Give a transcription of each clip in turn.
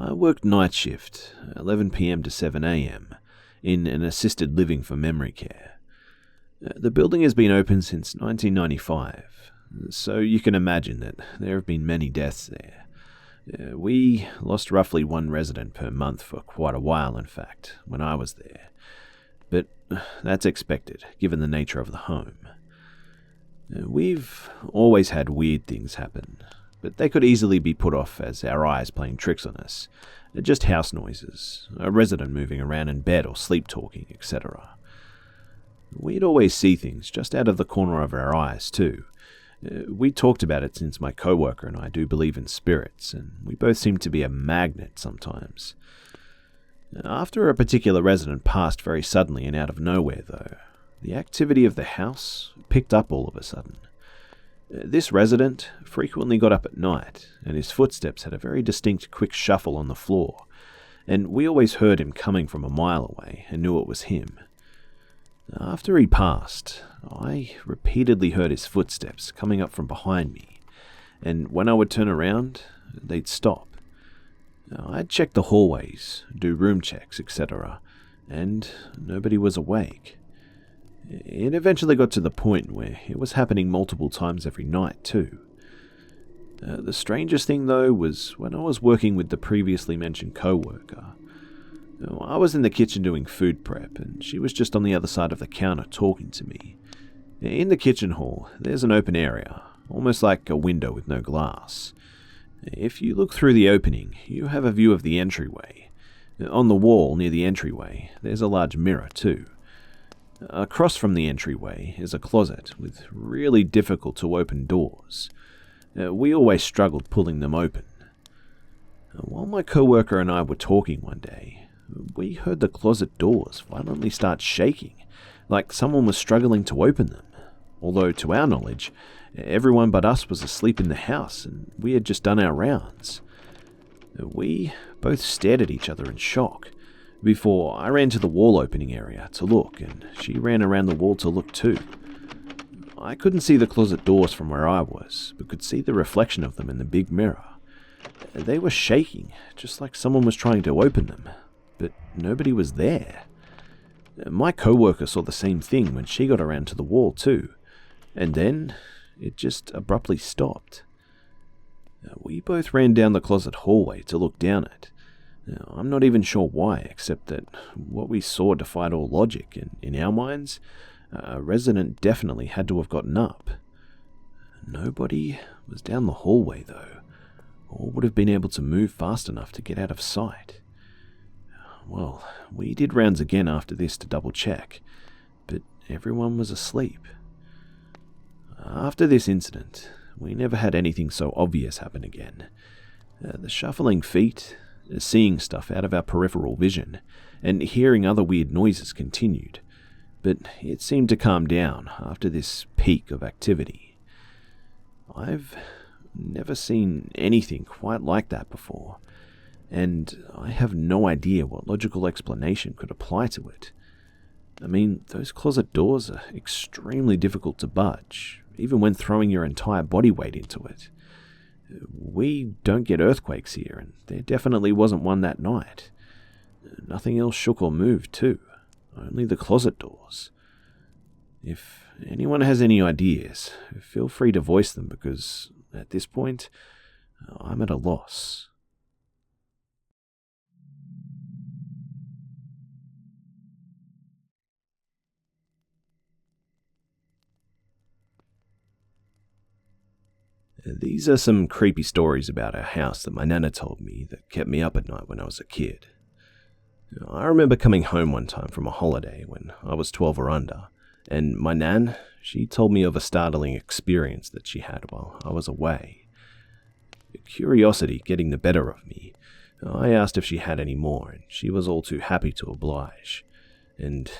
I worked night shift, 11 p.m. to 7 a.m., in an assisted living for memory care. The building has been open since 1995, so you can imagine that there have been many deaths there. We lost roughly one resident per month for quite a while, in fact, when I was there. But that's expected, given the nature of the home. We've always had weird things happen, but they could easily be put off as our eyes playing tricks on us. Just house noises, a resident moving around in bed or sleep talking, etc. We'd always see things just out of the corner of our eyes, too. We talked about it since my coworker and I do believe in spirits, and we both seem to be a magnet sometimes. After a particular resident passed very suddenly and out of nowhere, though, the activity of the house picked up all of a sudden. This resident frequently got up at night, and his footsteps had a very distinct quick shuffle on the floor, and we always heard him coming from a mile away and knew it was him. After he passed, I repeatedly heard his footsteps coming up from behind me, and when I would turn around, they'd stop. I'd check the hallways, do room checks, etc., and nobody was awake. It eventually got to the point where it was happening multiple times every night, too. The strangest thing, though, was when I was working with the previously mentioned co-worker. I was in the kitchen doing food prep, and she was just on the other side of the counter talking to me. In the kitchen hall, there's an open area, almost like a window with no glass. If you look through the opening, you have a view of the entryway. On the wall near the entryway, there's a large mirror, too. Across from the entryway is a closet with really difficult to open doors. We always struggled pulling them open. While my coworker and I were talking one day, we heard the closet doors violently start shaking, like someone was struggling to open them. Although, to our knowledge, everyone but us was asleep in the house and we had just done our rounds. We both stared at each other in shock, before I ran to the wall opening area to look, and she ran around the wall to look too. I couldn't see the closet doors from where I was, but could see the reflection of them in the big mirror. They were shaking, just like someone was trying to open them, but nobody was there. My coworker saw the same thing when she got around to the wall too, and then it just abruptly stopped. We both ran down the closet hallway to look down it. I'm not even sure why, except that what we saw defied all logic, and in our minds, a resident definitely had to have gotten up. Nobody was down the hallway, though, or would have been able to move fast enough to get out of sight. Well, we did rounds again after this to double check, but everyone was asleep. After this incident, we never had anything so obvious happen again. The shuffling feet, seeing stuff out of our peripheral vision, and hearing other weird noises continued, but it seemed to calm down after this peak of activity. I've never seen anything quite like that before, and I have no idea what logical explanation could apply to it. I mean, those closet doors are extremely difficult to budge, even when throwing your entire body weight into it. We don't get earthquakes here, and there definitely wasn't one that night. Nothing else shook or moved, too. Only the closet doors. If anyone has any ideas, feel free to voice them, because at this point, I'm at a loss. These are some creepy stories about our house that my nana told me that kept me up at night when I was a kid. I remember coming home one time from a holiday when I was 12 or under, and my nan, she told me of a startling experience that she had while I was away. Curiosity getting the better of me, I asked if she had any more, and she was all too happy to oblige, and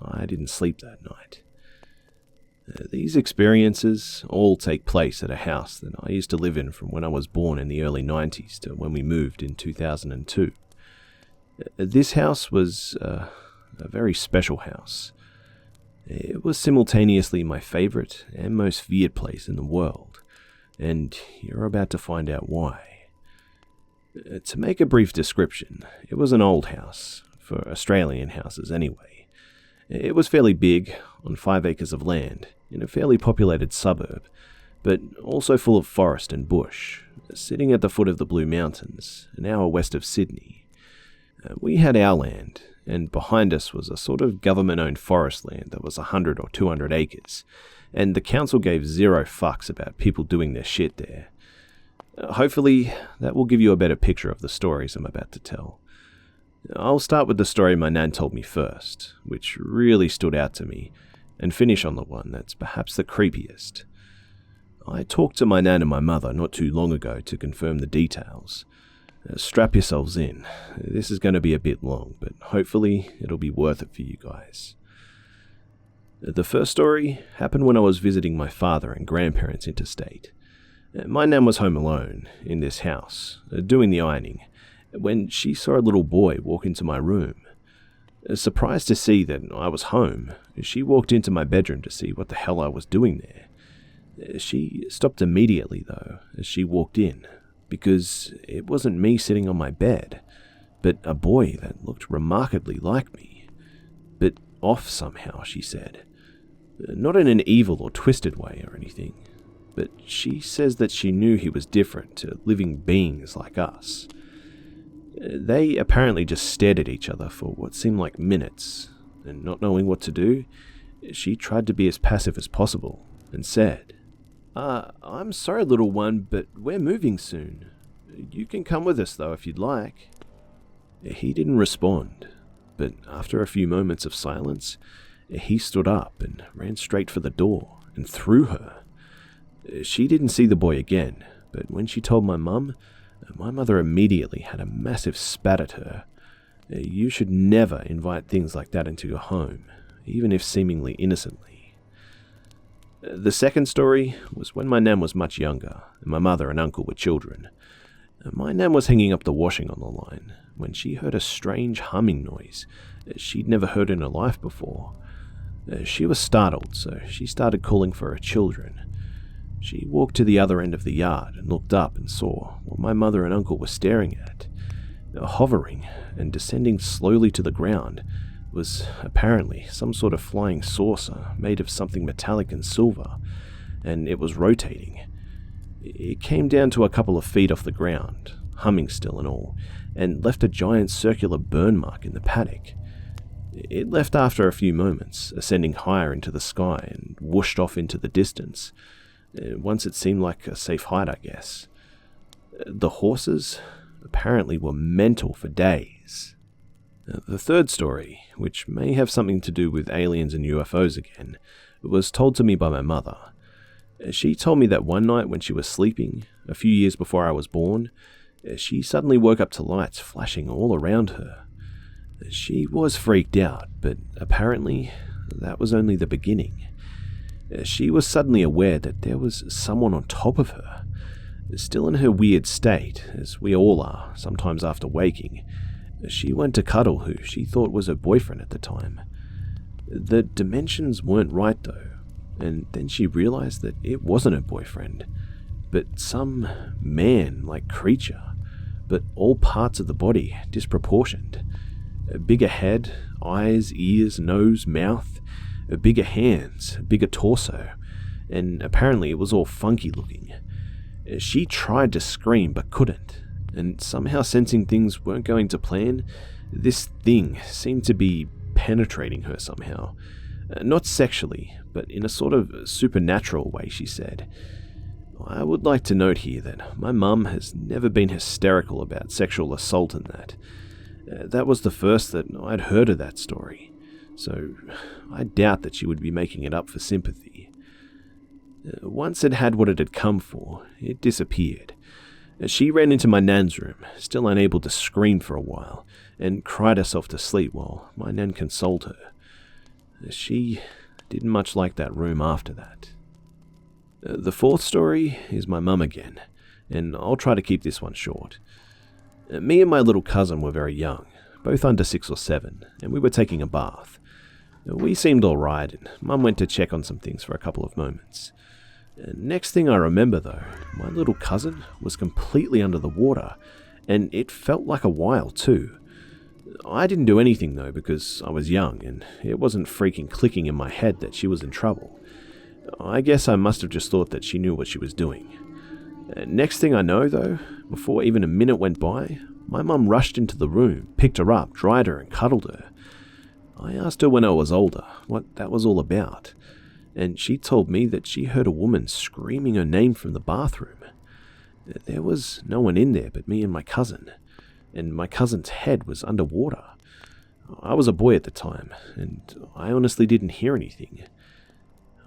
I didn't sleep that night. These experiences all take place at a house that I used to live in from when I was born in the early 90s to when we moved in 2002. This house was a very special house. It was simultaneously my favorite and most feared place in the world, and you're about to find out why. To make a brief description, it was an old house, for Australian houses anyway. It was fairly big, on 5 acres of land, in a fairly populated suburb, but also full of forest and bush, sitting at the foot of the Blue Mountains, an hour west of Sydney. We had our land, and behind us was a sort of government-owned forest land that was 100 or 200 acres, and the council gave zero fucks about people doing their shit there. Hopefully, that will give you a better picture of the stories I'm about to tell. I'll start with the story my nan told me first, which really stood out to me, and finish on the one that's perhaps the creepiest. I talked to my nan and my mother not too long ago to confirm the details. Strap yourselves in. This is going to be a bit long, but hopefully it'll be worth it for you guys. The first story happened when I was visiting my father and grandparents interstate. My nan was home alone, in this house, doing the ironing, when she saw a little boy walk into my room. Surprised to see that I was home, she walked into my bedroom to see what the hell I was doing there. She stopped immediately, though, as she walked in, because it wasn't me sitting on my bed, but a boy that looked remarkably like me. But off somehow, she said. Not in an evil or twisted way or anything, but she says that she knew he was different to living beings like us. They apparently just stared at each other for what seemed like minutes, and not knowing what to do, she tried to be as passive as possible, and said, I'm sorry, little one, but we're moving soon. You can come with us, though, if you'd like. He didn't respond, but after a few moments of silence, he stood up and ran straight for the door and through her. She didn't see the boy again, but when she told my mum, my mother immediately had a massive spat at her. You should never invite things like that into your home, even if seemingly innocently. The second story was when my nan was much younger, and my mother and uncle were children. My nan was hanging up the washing on the line when she heard a strange humming noise she'd never heard in her life before. She was startled, so she started calling for her children. She walked to the other end of the yard and looked up and saw what my mother and uncle were staring at. Hovering and descending slowly to the ground was apparently some sort of flying saucer made of something metallic and silver, and it was rotating. It came down to a couple of feet off the ground, humming still and all, and left a giant circular burn mark in the paddock. It left after a few moments, ascending higher into the sky and whooshed off into the distance. Once it seemed like a safe height, I guess. The horses apparently were mental for days. The third story, which may have something to do with aliens and UFOs again, was told to me by my mother. She told me that one night when she was sleeping, a few years before I was born, she suddenly woke up to lights flashing all around her. She was freaked out, but apparently that was only the beginning. She was suddenly aware that there was someone on top of her. Still in her weird state, as we all are, sometimes after waking, she went to cuddle who she thought was her boyfriend at the time. The dimensions weren't right though, and then she realized that it wasn't her boyfriend, but some man-like creature, but all parts of the body disproportioned. A bigger head, eyes, ears, nose, mouth, bigger hands, bigger torso, and apparently it was all funky looking. She tried to scream but couldn't, and somehow sensing things weren't going to plan, this thing seemed to be penetrating her somehow. Not sexually, but in a sort of supernatural way, she said. I would like to note here that my mum has never been hysterical about sexual assault and that. That was the first that I'd heard of that story, so I doubt that she would be making it up for sympathy. Once it had what it had come for, it disappeared. She ran into my nan's room, still unable to scream for a while, and cried herself to sleep while my nan consoled her. She didn't much like that room after that. The fourth story is my mum again, and I'll try to keep this one short. Me and my little cousin were very young, both under 6 or 7, and we were taking a bath. We seemed alright, and Mum went to check on some things for a couple of moments. Next thing I remember though, my little cousin was completely under the water, and it felt like a while too. I didn't do anything though because I was young and it wasn't freaking clicking in my head that she was in trouble. I guess I must have just thought that she knew what she was doing. Next thing I know though, before even a minute went by, my mum rushed into the room, picked her up, dried her and cuddled her. I asked her when I was older what that was all about, and she told me that she heard a woman screaming her name from the bathroom. There was no one in there but me and my cousin, and my cousin's head was underwater. I was a boy at the time, and I honestly didn't hear anything.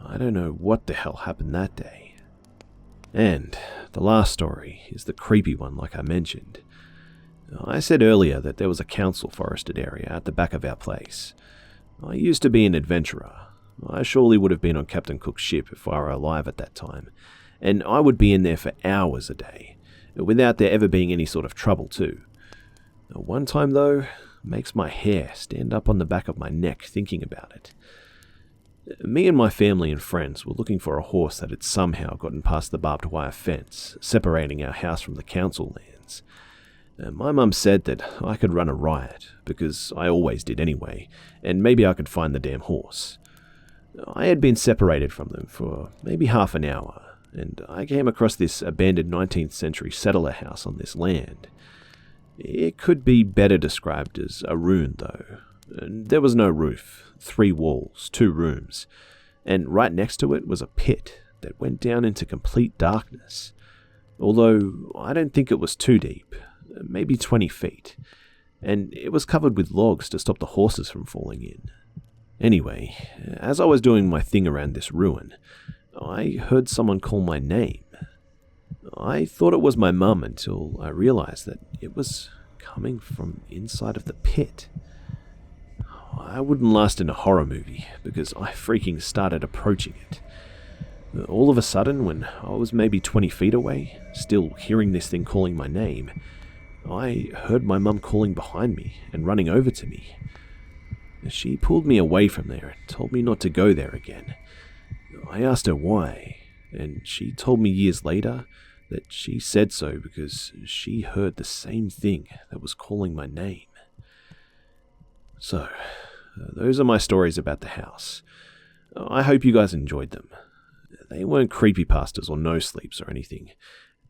I don't know what the hell happened that day. And the last story is the creepy one, like I mentioned. I said earlier that there was a council forested area at the back of our place. I used to be an adventurer. I surely would have been on Captain Cook's ship if I were alive at that time, and I would be in there for hours a day, without there ever being any sort of trouble too. One time though, makes my hair stand up on the back of my neck thinking about it. Me and my family and friends were looking for a horse that had somehow gotten past the barbed wire fence, separating our house from the council lands. My mum said that I could run a riot, because I always did anyway, and maybe I could find the damn horse. I had been separated from them for maybe half an hour, and I came across this abandoned 19th century settler house on this land. It could be better described as a ruin though. There was no roof, 3 walls, 2 rooms, and right next to it was a pit that went down into complete darkness. Although I don't think it was too deep, maybe 20 feet, and it was covered with logs to stop the horses from falling in. Anyway, as I was doing my thing around this ruin, I heard someone call my name. I thought it was my mum until I realized that it was coming from inside of the pit. I wouldn't last in a horror movie because I freaking started approaching it. All of a sudden, when I was maybe 20 feet away, still hearing this thing calling my name, I heard my mum calling behind me and running over to me. She pulled me away from there and told me not to go there again. I asked her why, and she told me years later that she said so because she heard the same thing that was calling my name. So, those are my stories about the house. I hope you guys enjoyed them. They weren't creepypastas or no sleeps or anything.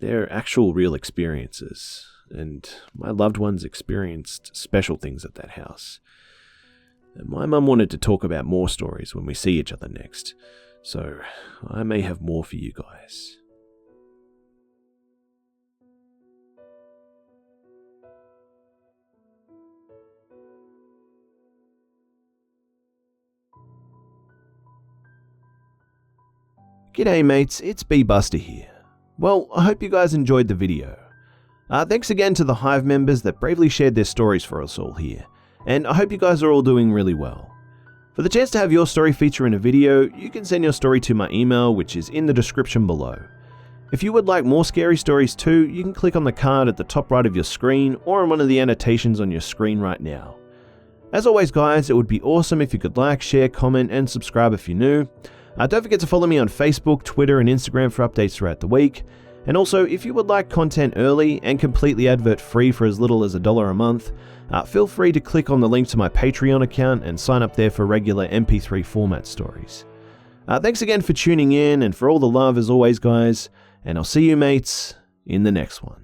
They're actual real experiences, and my loved ones experienced special things at that house. My mum wanted to talk about more stories when we see each other next, so I may have more for you guys. G'day mates, it's Busta here. Well, I hope you guys enjoyed the video. Thanks again to the Hive members that bravely shared their stories for us all here, and I hope you guys are all doing really well. For the chance to have your story feature in a video, you can send your story to my email, which is in the description below. If you would like more scary stories too, you can click on the card at the top right of your screen or on one of the annotations on your screen right now. As always guys, it would be awesome if you could like, share, comment and subscribe if you're new. Don't forget to follow me on Facebook, Twitter and Instagram for updates throughout the week. And also, if you would like content early and completely advert free for as little as $1 a month, feel free to click on the link to my Patreon account and sign up there for regular MP3 format stories. Thanks again for tuning in and for all the love as always guys, and I'll see you mates in the next one.